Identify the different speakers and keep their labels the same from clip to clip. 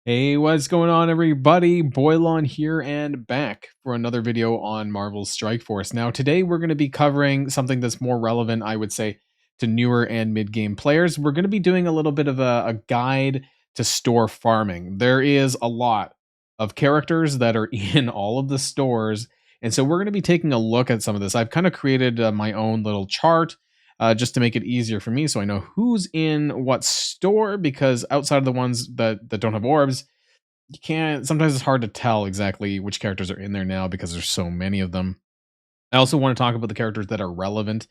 Speaker 1: Hey, what's going on, everybody? Boilon here and back for another video on Marvel's Strike Force. Now, today we're going to be covering something that's more relevant, I would say, to newer and mid-game players. We're going to be doing a little bit of a guide to store farming. There is a lot of characters that are in all of the stores, and so we're going to be taking a look at some of this. I've kind of created my own little chart just to make it easier for me so I know who's in what store, because outside of the ones that don't have orbs, you can't, sometimes it's hard to tell exactly which characters are in there now because there's so many of them. I also want to talk about the characters that are relevant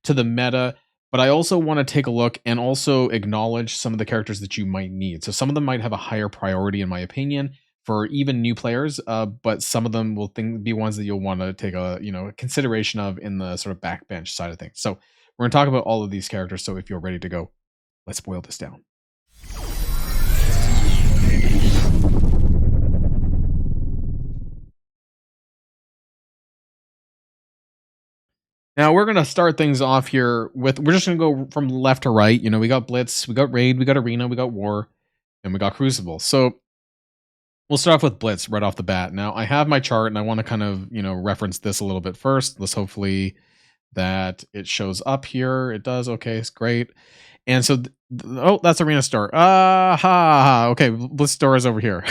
Speaker 1: to the meta, but I also want to take a look and also acknowledge some of the characters that you might need. So some of them might have a higher priority, in my opinion, for even new players, but some of them will be ones that you'll want to take a consideration of in the sort of backbench side of things. So we're going to talk about all of these characters. So if you're ready to go, let's boil this down. Now we're gonna start things off here with, we're just gonna go from left to right. We got Blitz, we got Raid, we got Arena, we got War, and we got Crucible. So we'll start off with Blitz right off the bat. Now I have my chart and I want to kind of, reference this a little bit first. Let's hopefully that it shows up here. It does. Okay, it's great. And so, oh, that's Arena Store. Okay, Blitz Store is over here.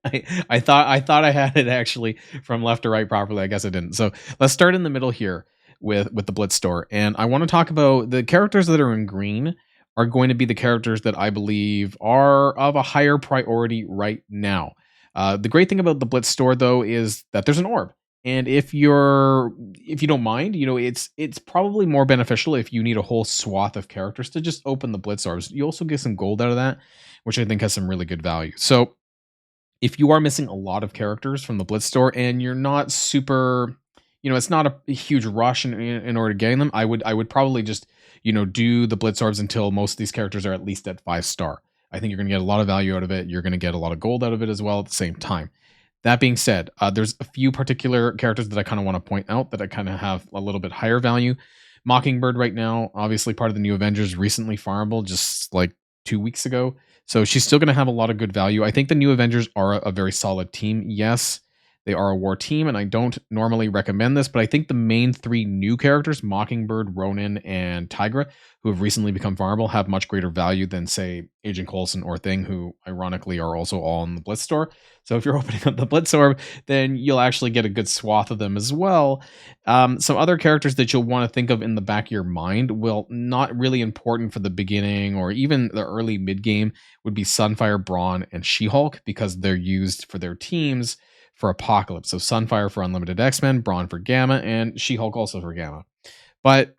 Speaker 1: I thought I had it actually from left to right properly. I guess I didn't. So let's start in the middle here with the Blitz store, and I want to talk about the characters that are in green are going to be the characters that I believe are of a higher priority right now. The great thing about the Blitz store, though, is that there's an orb, and if you don't mind, it's probably more beneficial if you need a whole swath of characters to just open the Blitz orbs. You also get some gold out of that, which I think has some really good value. So if you are missing a lot of characters from the Blitz store and you're not super, it's not a huge rush in order to getting them, I would probably just, do the Blitz orbs until most of these characters are at least at 5-star. I think you're going to get a lot of value out of it. You're going to get a lot of gold out of it as well at the same time. That being said, there's a few particular characters that I kind of want to point out that I kind of have a little bit higher value. Mockingbird right now, obviously part of the new Avengers, recently farmable just like 2 weeks ago. So she's still going to have a lot of good value. I think the new Avengers are a very solid team. Yes, they are a war team, and I don't normally recommend this, but I think the main three new characters, Mockingbird, Ronin, and Tigra, who have recently become farmable, have much greater value than, say, Agent Coulson or Thing, who ironically are also all in the Blitz store. So if you're opening up the Blitz orb, then you'll actually get a good swath of them as well. Some other characters that you'll want to think of in the back of your mind, will not really important for the beginning or even the early mid game, would be Sunfire, Brawn, and She-Hulk, because they're used for their teams for Apocalypse. So Sunfire for Unlimited X-Men, Brawn for Gamma, and She-Hulk also for Gamma. But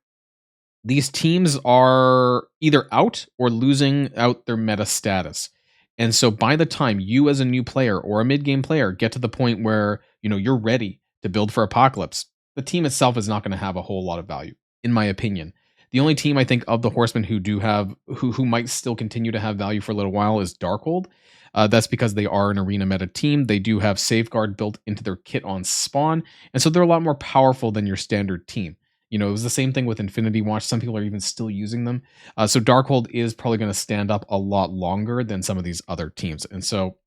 Speaker 1: these teams are either out or losing out their meta status. And so by the time you as a new player or a mid-game player get to the point where, you're ready to build for Apocalypse, the team itself is not going to have a whole lot of value, in my opinion. The only team I think of the Horsemen who might still continue to have value for a little while is Darkhold. That's because they are an arena meta team. They do have Safeguard built into their kit on spawn, and so they're a lot more powerful than your standard team. It was the same thing with Infinity Watch. Some people are even still using them. So Darkhold is probably going to stand up a lot longer than some of these other teams. And so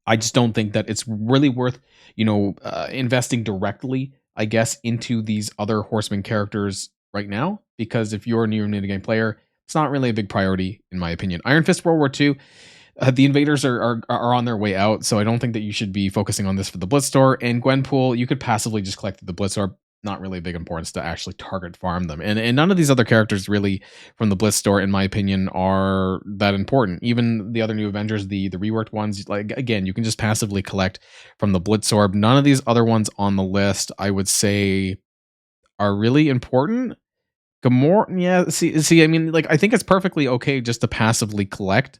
Speaker 1: I just don't think that it's really worth, investing directly, I guess, into these other Horseman characters right now, because if you're a new mid-game player, it's not really a big priority, in my opinion. Iron Fist World War II, the invaders are on their way out, so I don't think that you should be focusing on this for the Blitz store. And Gwenpool, you could passively just collect the Blitz orb. Not really a big importance to actually target farm them. And none of these other characters really from the Blitz store, in my opinion, are that important. Even the other new Avengers, the reworked ones, like, again, you can just passively collect from the Blitz orb. None of these other ones on the list, I would say, are really important. Gamora, yeah, see, I mean, like, I think it's perfectly okay just to passively collect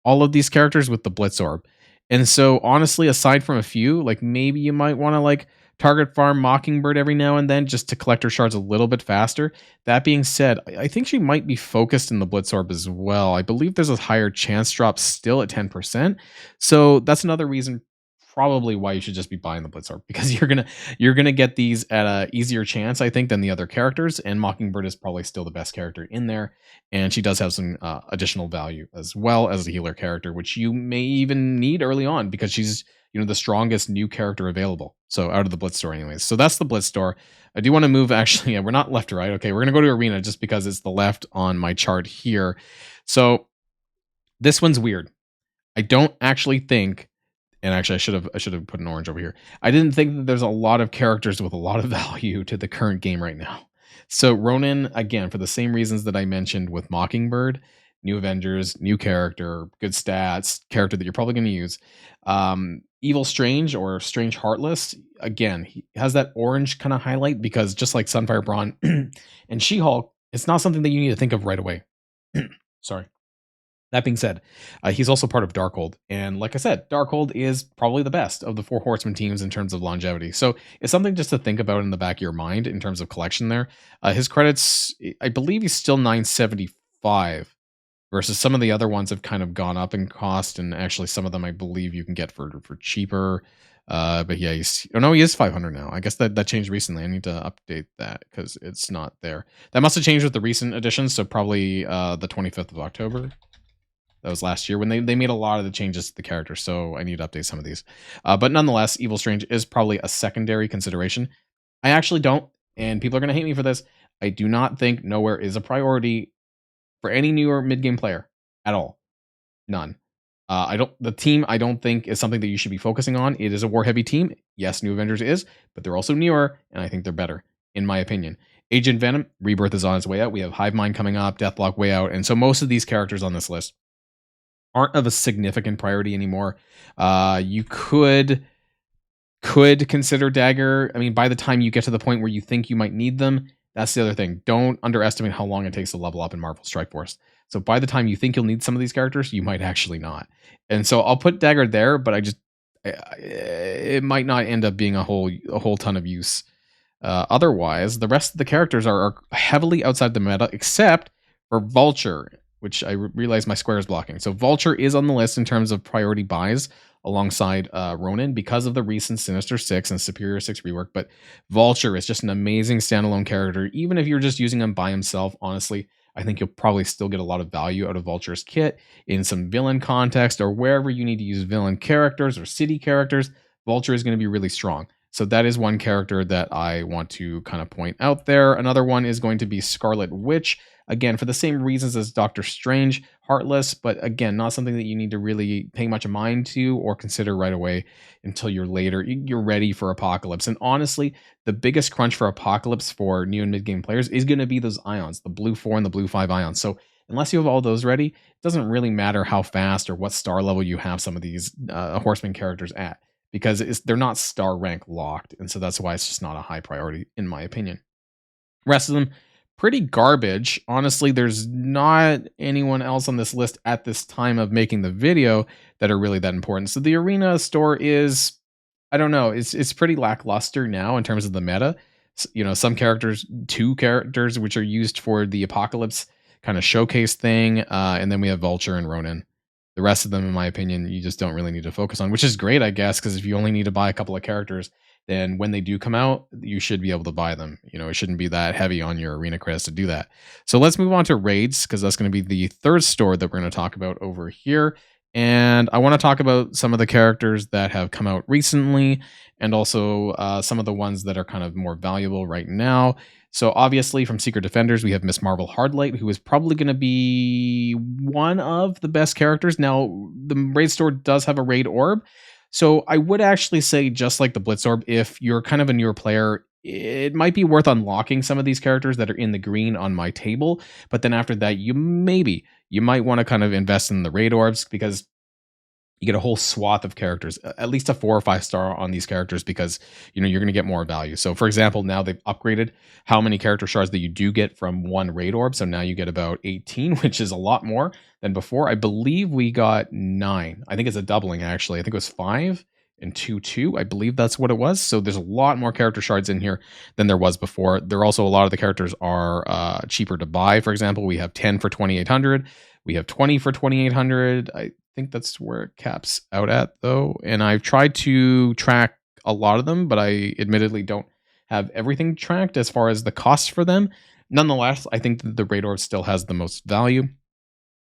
Speaker 1: all of these characters with the Blitz orb. And so honestly, aside from a few, like, maybe you might want to like target farm Mockingbird every now and then just to collect her shards a little bit faster. That being said, I think she might be focused in the Blitz orb as well. I believe there's a higher chance drop still at 10%. So that's another reason probably why you should just be buying the Blitz Orb, because you're gonna get these at a easier chance, I think, than the other characters. And Mockingbird is probably still the best character in there, and she does have some additional value as well as a healer character, which you may even need early on because she's the strongest new character available. So out of the Blitz store, anyways. So that's the Blitz store. I do want to move. Actually, yeah, we're not left to right. Okay, we're gonna go to Arena just because it's the left on my chart here. So this one's weird. I don't actually think, and actually I should have put an orange over here. I didn't think that there's a lot of characters with a lot of value to the current game right now. So Ronin, again, for the same reasons that I mentioned with Mockingbird, new Avengers, new character, good stats, character that you're probably going to use. Evil Strange or Strange Heartless, again, he has that orange kind of highlight because just like Sunfire Brawn and She-Hulk, it's not something that you need to think of right away. Sorry. That being said, he's also part of Darkhold. And like I said, Darkhold is probably the best of the 4 Horsemen teams in terms of longevity. So it's something just to think about in the back of your mind in terms of collection there. His credits, I believe he's still 975 versus some of the other ones have kind of gone up in cost. And actually some of them I believe you can get for cheaper. But yeah, he is 500 now. I guess that changed recently. I need to update that because it's not there. That must have changed with the recent additions. So probably the 25th of October. That was last year when they made a lot of the changes to the character, so I need to update some of these. But nonetheless, Evil Strange is probably a secondary consideration. I actually don't, and people are going to hate me for this, I do not think Nowhere is a priority for any newer mid-game player at all. None. The team I don't think is something that you should be focusing on. It is a war-heavy team. Yes, New Avengers is, but they're also newer, and I think they're better, in my opinion. Agent Venom, Rebirth is on its way out. We have Hive Mind coming up, Deathlock way out, and so most of these characters on this list aren't of a significant priority anymore. You could consider Dagger. I mean, by the time you get to the point where you think you might need them, that's the other thing. Don't underestimate how long it takes to level up in Marvel Strike Force. So by the time you think you'll need some of these characters, you might actually not. And so I'll put Dagger there, but it might not end up being a whole ton of use. Otherwise, the rest of the characters are heavily outside the meta, except for Vulture, which I realize my square is blocking. So Vulture is on the list in terms of priority buys alongside Ronin because of the recent Sinister 6 and Superior 6 rework. But Vulture is just an amazing standalone character. Even if you're just using him by himself, honestly, I think you'll probably still get a lot of value out of Vulture's kit in some villain context or wherever you need to use villain characters or city characters. Vulture is going to be really strong. So that is one character that I want to kind of point out there. Another one is going to be Scarlet Witch. Again, for the same reasons as Doctor Strange, Heartless, but again, not something that you need to really pay much mind to or consider right away until you're ready for Apocalypse. And honestly, the biggest crunch for Apocalypse for new and mid-game players is going to be those ions, the blue 4 and the blue 5 ions. So unless you have all those ready, it doesn't really matter how fast or what star level you have some of these Horseman characters at, because they're not star rank locked. And so that's why it's just not a high priority, in my opinion. Rest of them, pretty garbage. Honestly, there's not anyone else on this list at this time of making the video that are really that important. So the Arena store is, I don't know, it's pretty lackluster now in terms of the meta. Some characters, 2 characters, which are used for the Apocalypse kind of showcase thing. And then we have Vulture and Ronin. The rest of them, in my opinion, you just don't really need to focus on, which is great, I guess, because if you only need to buy a couple of characters, then when they do come out, you should be able to buy them. It shouldn't be that heavy on your Arena credits to do that. So let's move on to raids, because that's going to be the third store that we're going to talk about over here. And I want to talk about some of the characters that have come out recently, and also some of the ones that are kind of more valuable right now. So obviously from Secret Defenders, we have Miss Marvel Hardlight, who is probably going to be one of the best characters. Now, the raid store does have a raid orb. So I would actually say, just like the Blitz Orb, if you're kind of a newer player, it might be worth unlocking some of these characters that are in the green on my table. But then after that, you might want to kind of invest in the raid orbs, because you get a whole swath of characters, at least a 4 or 5 star on these characters, because you're going to get more value. So for example, now they've upgraded how many character shards that you do get from one raid orb. So now you get about 18, which is a lot more than before. I believe we got 9. I think it's a doubling, actually. I think it was 5 and 2. I believe that's what it was. So there's a lot more character shards in here than there was before. There are also a lot of the characters are cheaper to buy. For example, we have 10 for 2,800. We have 20 for 2,800. think that's where it caps out at, though. And I've tried to track a lot of them, but I admittedly don't have everything tracked as far as the costs for them. Nonetheless, I think that the Raid Orb still has the most value.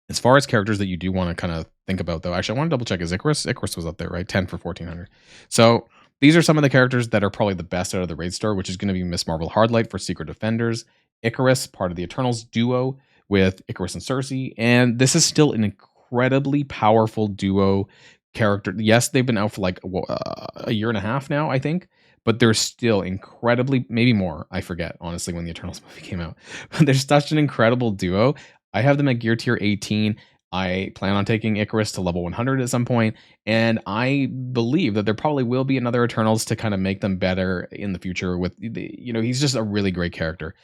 Speaker 1: As far as characters that you do want to kind of think about, though, actually, I want to double check is Icarus. Icarus was up there, right? 10 for 1400. So these are some of the characters that are probably the best out of the raid store, which is going to be Miss Marvel Hardlight for Secret Defenders, Icarus, part of the Eternals duo with Icarus and Cersei. And this is still an incredibly powerful duo character. Yes, they've been out for like a year and a half now, I think, but they're still incredibly, maybe more. I forget, honestly, when the Eternals movie came out. But they're such an incredible duo. I have them at gear tier 18. I plan on taking Icarus to level 100 at some point, and I believe that there probably will be another Eternals to kind of make them better in the future. With he's just a really great character.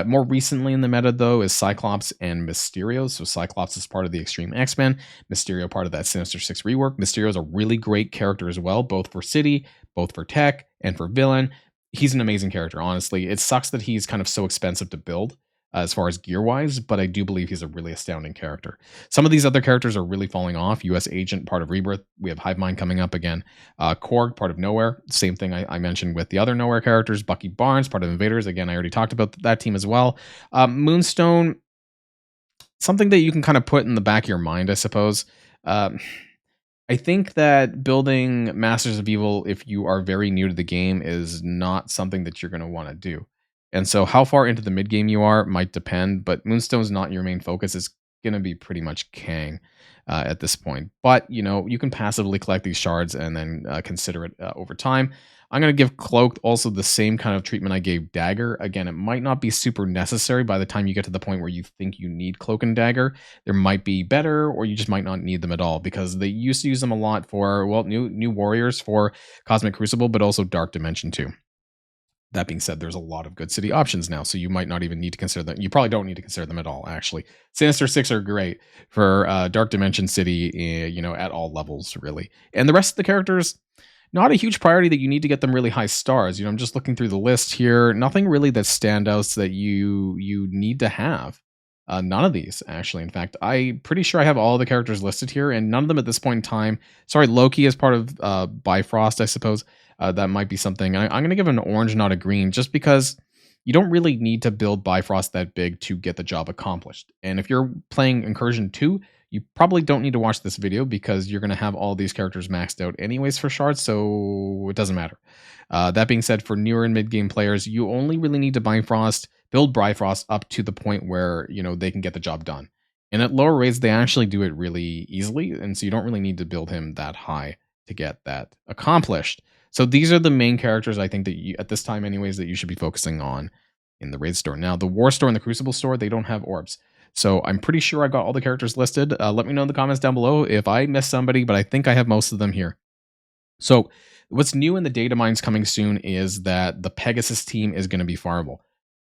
Speaker 1: More recently in the meta, though, is Cyclops and Mysterio. So Cyclops is part of the Extreme X-Men, Mysterio part of that Sinister Six rework. Mysterio is a really great character as well, both for City, both for Tech, and for Villain. He's an amazing character, honestly. It sucks that he's kind of so expensive to build as far as gear wise, but I do believe he's a really astounding character. Some of these other characters are really falling off. US Agent, part of Rebirth. We have Hive Mind coming up again. Korg, part of Nowhere. Same thing I mentioned with the other Nowhere characters. Bucky Barnes, part of Invaders. Again, I already talked about that team as well. Moonstone, something that you can kind of put in the back of your mind, I suppose. I think that building Masters of Evil, if you are very new to the game, is not something that you're going to want to do. And so how far into the mid game you are might depend, but Moonstone's not your main focus. It's going to be pretty much Kang at this point. But, you can passively collect these shards and then consider it over time. I'm going to give Cloak also the same kind of treatment I gave Dagger. Again, it might not be super necessary by the time you get to the point where you think you need Cloak and Dagger. There might be better, or you just might not need them at all, because they used to use them a lot for, well, new warriors for Cosmic Crucible, but also Dark Dimension too. That being said, there's a lot of good city options now, so you might not even need to consider them. You probably don't need to consider them at all, actually. Sinister Six are great for Dark Dimension City, at all levels, really. And the rest of the characters, not a huge priority that you need to get them really high stars. I'm just looking through the list here. Nothing really that standouts that you need to have. None of these, actually. In fact, I'm pretty sure I have all the characters listed here, and none of them at this point in time. Sorry, Loki is part of Bifrost, I suppose. That might be something. I'm going to give an orange, not a green, just because you don't really need to build Bifrost that big to get the job accomplished. And if you're playing Incursion 2, you probably don't need to watch this video, because you're going to have all these characters maxed out anyways for shards, so it doesn't matter. That being said, for newer and mid-game players, you only really need to build Bifrost up to the point where, they can get the job done. And at lower rates, they actually do it really easily, and so you don't really need to build him that high to get that accomplished. So these are the main characters I think that you, at this time anyways, that you should be focusing on in the raid store. Now, the war store and the Crucible store, they don't have orbs. So I'm pretty sure I got all the characters listed. Let me know in the comments down below if I missed somebody, but I think I have most of them here. So what's new in the data mines coming soon is that the Pegasus team is going to be farmable.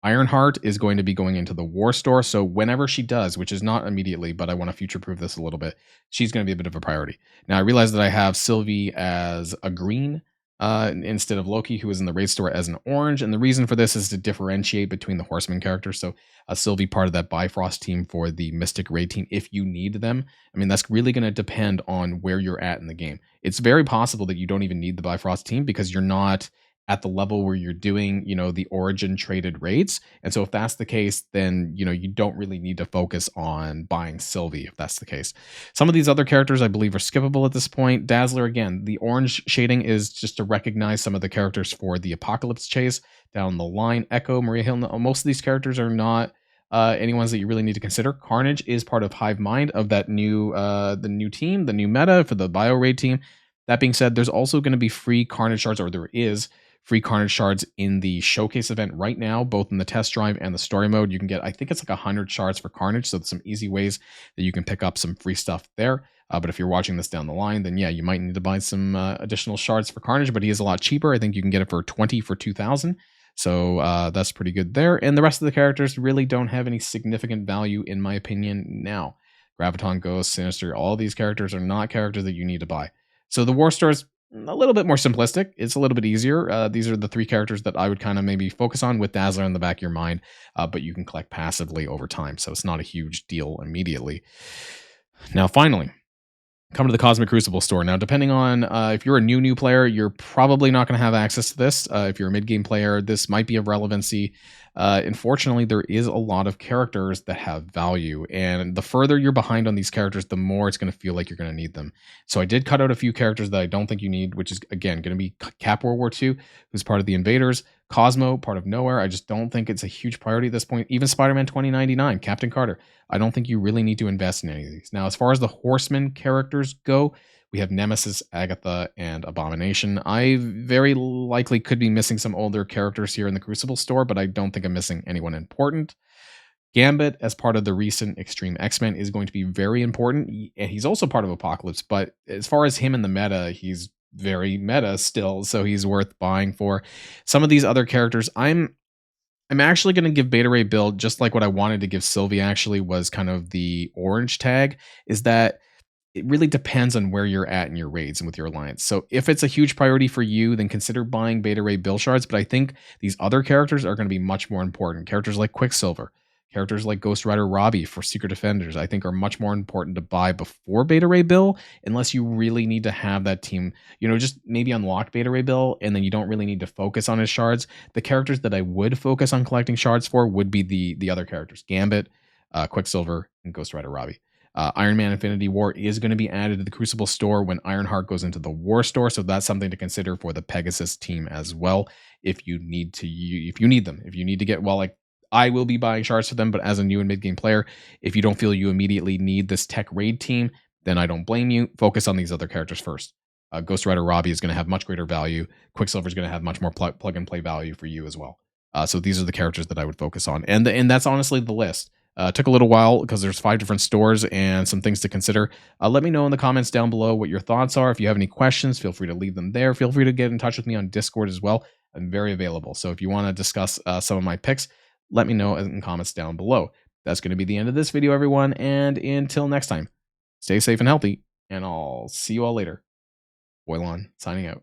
Speaker 1: Ironheart is going to be going into the war store. So whenever she does, which is not immediately, but I want to future-proof this a little bit, she's going to be a bit of a priority. Now, I realize that I have Sylvie as a green instead of Loki, who is in the raid store as an orange. And the reason for this is to differentiate between the Horseman characters. So Sylvie, part of that Bifrost team for the Mystic raid team, if you need them. I mean, that's really going to depend on where you're at in the game. It's very possible that you don't even need the Bifrost team, because you're not at the level where you're doing, the origin traded raids. And so if that's the case, then, you don't really need to focus on buying Sylvie if that's the case. Some of these other characters I believe are skippable at this point. Dazzler, again, the orange shading is just to recognize some of the characters for the Apocalypse chase down the line. Echo, Maria Hill, most of these characters are not any ones that you really need to consider. Carnage is part of Hive Mind of that the new team, the new meta for the Bio Raid team. That being said, there's also going to be free Carnage shards, or there is free Carnage shards in the showcase event right now, both in the test drive and the story mode. You can get, I think it's like 100 shards for Carnage, so there's some easy ways that you can pick up some free stuff there. But if you're watching this down the line, then yeah, you might need to buy some additional shards for Carnage, but he is a lot cheaper. I think you can get it for 20 for 2,000. So that's pretty good there. And the rest of the characters really don't have any significant value, in my opinion, now. Graviton, Ghost, Sinister, all these characters are not characters that you need to buy. So the War Store is a little bit more simplistic. It's a little bit easier. These are the three characters that I would kind of maybe focus on, with Dazzler in the back of your mind, but you can collect passively over time, so it's not a huge deal immediately. Now, finally, come to the Cosmic Crucible store. Now, depending on if you're a new player, you're probably not going to have access to this. If you're a mid-game player, this might be of relevancy. Unfortunately, there is a lot of characters that have value, and the further you're behind on these characters, the more it's going to feel like you're going to need them. So I did cut out a few characters that I don't think you need, which is, again, going to be Cap World War II, who's part of the Invaders, Cosmo, part of Nowhere. I just don't think it's a huge priority at this point. Even Spider-Man 2099, Captain Carter. I don't think you really need to invest in any of these. Now, as far as the Horseman characters go, we have Nemesis, Agatha, and Abomination. I very likely could be missing some older characters here in the Crucible store, but I don't think I'm missing anyone important. Gambit, as part of the recent Extreme X-Men, is going to be very important. And he's also part of Apocalypse, but as far as him in the meta, he's very meta still, so he's worth buying for. Some of these other characters, I'm actually going to give Beta Ray Bill, just like what I wanted to give Sylvie actually was kind of the orange tag, is that it really depends on where you're at in your raids and with your alliance. So if it's a huge priority for you, then consider buying Beta Ray Bill shards. But I think these other characters are going to be much more important. Characters like Quicksilver, characters like Ghost Rider Robbie for Secret Defenders, I think are much more important to buy before Beta Ray Bill, unless you really need to have that team, just maybe unlock Beta Ray Bill, and then you don't really need to focus on his shards. The characters that I would focus on collecting shards for would be the other characters, Gambit, Quicksilver, and Ghost Rider Robbie. Iron Man Infinity War is going to be added to the Crucible store when Ironheart goes into the War store, so that's something to consider for the Pegasus team as well. If you need them, if you need to get, I will be buying shards for them, but as a new and mid-game player, if you don't feel you immediately need this tech raid team, then I don't blame you. Focus on these other characters first. Ghost Rider Robbie is going to have much greater value. Quicksilver is going to have much more plug and play value for you as well. So these are the characters that I would focus on, and that's honestly the list. It took a little while because there's 5 different stores and some things to consider. Let me know in the comments down below what your thoughts are. If you have any questions, feel free to leave them there. Feel free to get in touch with me on Discord as well. I'm very available. So if you want to discuss some of my picks, let me know in the comments down below. That's going to be the end of this video, everyone. And until next time, stay safe and healthy, and I'll see you all later. Boilon signing out.